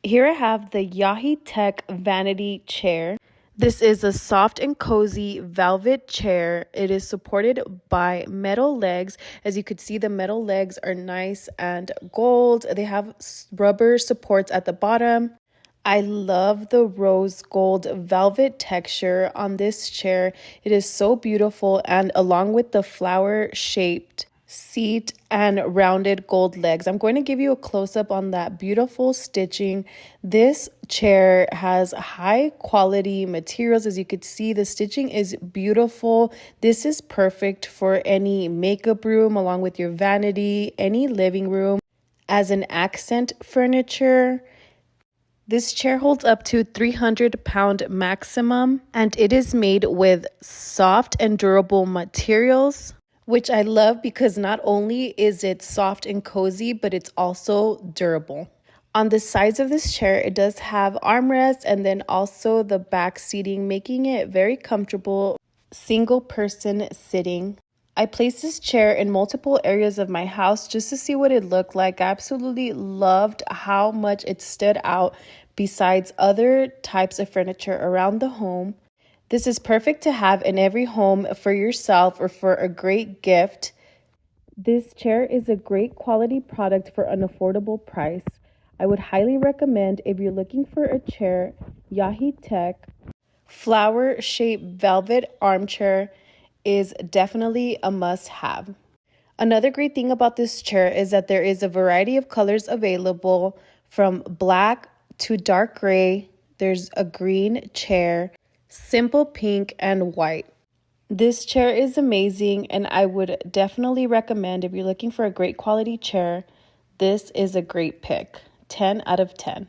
Here I have the Yahi Tech Vanity Chair. This is a soft and cozy velvet chair. It is supported by metal legs. As you could see, the metal legs are nice and gold. They have rubber supports at the bottom. I love the rose gold velvet texture on this chair. It is so beautiful, and along with the flower-shaped seat and rounded gold legs. I'm going to give you a close-up on that beautiful stitching. This chair has high quality materials. As you could see, the stitching is beautiful. This is perfect for any makeup room along with your vanity, any living room as an accent furniture. This chair holds up to 300-pound maximum, and it is made with soft and durable materials, which I love because not only is it soft and cozy, but it's also durable. On the sides of this chair, it does have armrests and then also the back seating, making it very comfortable single person sitting. I placed this chair in multiple areas of my house just to see what it looked like. I absolutely loved how much it stood out besides other types of furniture around the home. This is perfect to have in every home for yourself or for a great gift. This chair is a great quality product for an affordable price. I would highly recommend, if you're looking for a chair, Yahi Tech flower-shaped velvet armchair is definitely a must-have. Another great thing about this chair is that there is a variety of colors available, from black to dark gray. There's a green chair, simple pink, and white. This chair is amazing, and I would definitely recommend, if you're looking for a great quality chair, this is a great pick. 10 out of 10.